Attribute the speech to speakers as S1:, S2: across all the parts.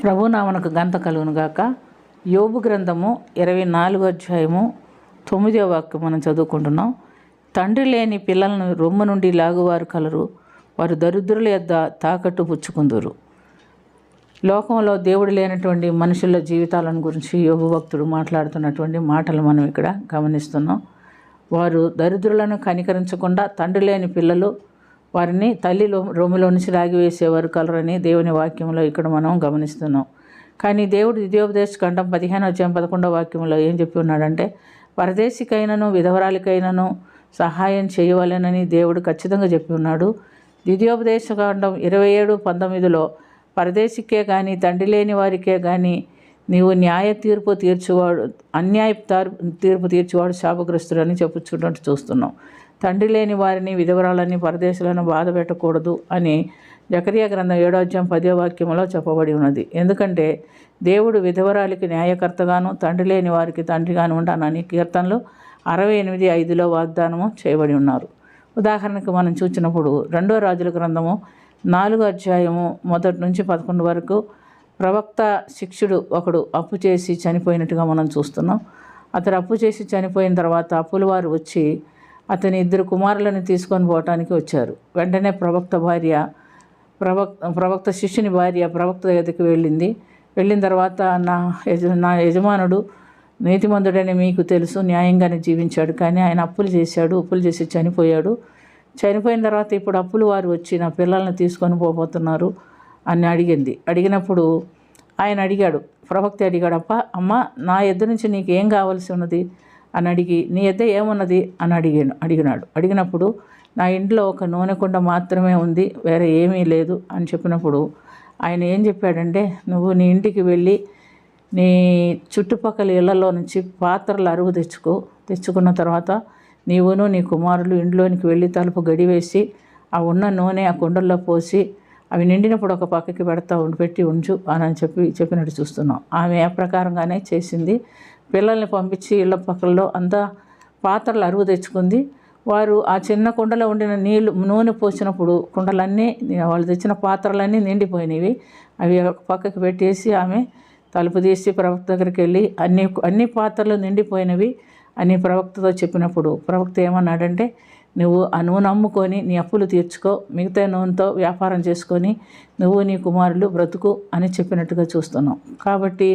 S1: ప్రభునామనకు గంత కలుగును గాక. యోబు గ్రంథము 24వ అధ్యాయము 9వ వాక్యం మనం చదువుకుంటున్నాం. తండ్రి లేని పిల్లలను రొమ్ము నుండి లాగువారు కలరు, వారు దరిద్రుల యొద్ద తాకట్టు పుచ్చుకుందురు. లోకంలో దేవుడు లేనటువంటి మనుషుల జీవితాలను గురించి యోబు భక్తుడు మాట్లాడుతున్నటువంటి మాటలు మనం ఇక్కడ గమనిస్తున్నాం. వారు దరిద్రులను కనికరించకుండా తండ్రి లేని పిల్లలు వారిని తల్లి రొమ్ములో నుంచి లాగివేసేవారు కలరని దేవుని వాక్యంలో ఇక్కడ మనం గమనిస్తున్నాం. కానీ దేవుడు ద్వితీయోపదేశ ఖండం 15వ అధ్యాయం 11వ వాక్యంలో ఏం చెప్పి ఉన్నాడంటే, పరదేశికైనను విధవరాలికైనను సహాయం చేయవలెనని దేవుడు ఖచ్చితంగా చెప్పి ఉన్నాడు. ద్వితీయోపదేశ ఖండం 27:19లో పరదేశికే కానీ తండ్రి లేని వారికే కానీ నీవు న్యాయ తీర్పు తీర్చువాడు అన్యాయ తీర్పు తీర్చువాడు శాపగ్రస్తుడని చెప్పుచున్నట్టు చూస్తున్నాం. తండ్రి లేని వారిని విధవరాలని పరదేశులను బాధ పెట్టకూడదు అని జకరియా గ్రంథం 7వ అధ్యాయం 10వ వాక్యంలో చెప్పబడి ఉన్నది. ఎందుకంటే దేవుడు విధవరాలికి న్యాయకర్తగాను తండ్రి లేని వారికి తండ్రిగాను ఉంటానని కీర్తనలు 68:5లో వాగ్దానము చేయబడి ఉన్నారు. ఉదాహరణకు మనం చూసినప్పుడు 2వ రాజుల గ్రంథము 4వ అధ్యాయము 1 నుంచి 11 వరకు ప్రవక్త శిక్షుడు ఒకడు అప్పు చేసి చనిపోయినట్టుగా మనం చూస్తున్నాం. అతడు అప్పు చేసి చనిపోయిన తర్వాత అప్పుల వారు వచ్చి అతని 2 కుమారులను తీసుకొని పోవటానికి వచ్చారు. వెంటనే ప్రవక్త శిష్యుని భార్య ప్రవక్త దగ్గరికి వెళ్ళిన తర్వాత నా యజమానుడు నీతిమంతుడని మీకు తెలుసు, న్యాయంగానే జీవించాడు, కానీ ఆయన అప్పులు చేసి చనిపోయాడు. చనిపోయిన తర్వాత ఇప్పుడు అప్పులు వారు వచ్చి నా పిల్లల్ని తీసుకొని పోబోతున్నారు అని అడిగినప్పుడు ఆయన ప్రవక్త అడిగాడు, అమ్మ నా ఎద్దు నుంచి నీకు ఏం కావాల్సి ఉన్నది అని అడిగి, నీ ఎద్ద ఏమున్నది అని అడిగినప్పుడు నా ఇంట్లో ఒక నూనె కుండ మాత్రమే ఉంది, వేరే ఏమీ లేదు అని చెప్పినప్పుడు ఆయన ఏం చెప్పాడంటే, నువ్వు నీ ఇంటికి వెళ్ళి నీ చుట్టుపక్కల ఇళ్లలో నుంచి పాత్రలు అరువు తెచ్చుకున్న తర్వాత నీవును నీ కుమారులు ఇంట్లోనికి వెళ్ళి తలుపు గడివేసి ఆ ఉన్న నూనె ఆ కుండల్లో పోసి అవి నిండినప్పుడు ఒక పక్కకి పెట్టి ఉంచు అని చెప్పినట్టు చూస్తున్నాం. ఆమె ఆ ప్రకారంగానే చేసింది. పిల్లల్ని పంపించి ఇళ్ళ పక్కల్లో అంతా పాత్రలు అరువు తెచ్చుకుంది. వారు ఆ చిన్న కుండలో ఉండిన నూనె పోసినప్పుడు కుండలన్నీ వాళ్ళు తెచ్చిన పాత్రలన్నీ నిండిపోయినవి. అవి ఒక పక్కకి పెట్టేసి ఆమె తలుపు తీసి ప్రవక్త దగ్గరికి వెళ్ళి అన్ని పాత్రలు నిండిపోయినవి అని ప్రవక్తతో చెప్పినప్పుడు ప్రవక్త ఏమన్నాడంటే, నువ్వు ఆ నూనె అమ్ముకొని నీ అప్పులు తీర్చుకో, మిగతా నూనెతో వ్యాపారం చేసుకొని నువ్వు నీ కుమారులు బ్రతుకు అని చెప్పినట్టుగా చూస్తున్నాం. కాబట్టి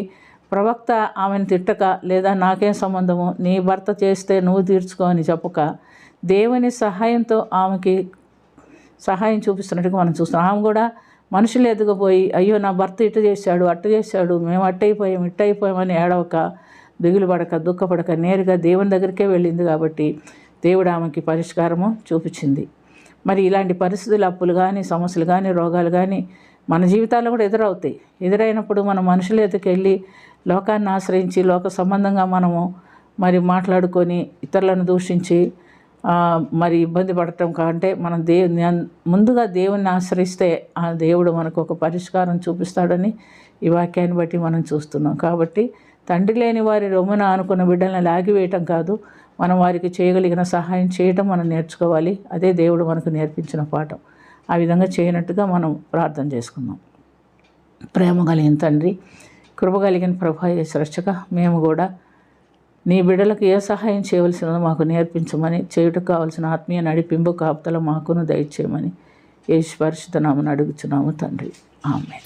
S1: ప్రవక్త ఆమెను తిట్టక, లేదా నాకేం సంబంధము, నీ భర్త చేస్తే నువ్వు తీర్చుకో అని చెప్పక దేవుని సహాయంతో ఆమెకి సహాయం చూపిస్తున్నట్టుగా మనం చూస్తున్నాం. ఆమె కూడా మనుషులు ఎదుగుపోయి, అయ్యో నా భర్త ఇట్ట చేశాడు, మేము ఇట్టయిపోయామని ఏడవక, దిగులు పడక, దుఃఖపడక నేరుగా దేవుని దగ్గరికే వెళ్ళింది. కాబట్టి దేవుడు ఆమెకి పరిష్కారము చూపించింది. మరి ఇలాంటి పరిస్థితులు, అప్పులు కానీ, సమస్యలు కానీ, రోగాలు కానీ మన జీవితాల్లో కూడా ఎదురైనప్పుడు మనం మనుషుల ఎదుటికి వెళ్ళి లోకాన్ని ఆశ్రయించి లోక సంబంధంగా మనము మరి మాట్లాడుకొని ఇతరులను దూషించి మరి ఇబ్బంది పడటం కంటే మనం ముందుగా దేవుణ్ణి ఆశ్రయిస్తే ఆ దేవుడు మనకు ఒక పరిష్కారం చూపిస్తాడని ఈ వాక్యాన్ని బట్టి మనం చూస్తున్నాం. కాబట్టి తండ్రి లేని వారి రొమ్మున ఆనుకున్న బిడ్డలను లాగివేయటం కాదు, మనం వారికి చేయగలిగిన సహాయం చేయటం మనం నేర్చుకోవాలి. అదే దేవుడు మనకు నేర్పించిన పాఠం. ఆ విధంగా చేయనట్టుగా మనం ప్రార్థన చేసుకుందాం. ప్రేమ కలిగిన తండ్రి, కృప కలిగిన ప్రభా యేసు రక్షక, మేము కూడా నీ బిడ్డలకు ఏ సహాయం చేయవలసినదో మాకు నేర్పించమని, చేయుటకు కావలసిన ఆత్మీయ నడిపింపు కాపుదల మాకును దయచేయమని యేసు పరిశుద్ధ నామమున అడుగుచున్నాము తండ్రి. ఆమేన్.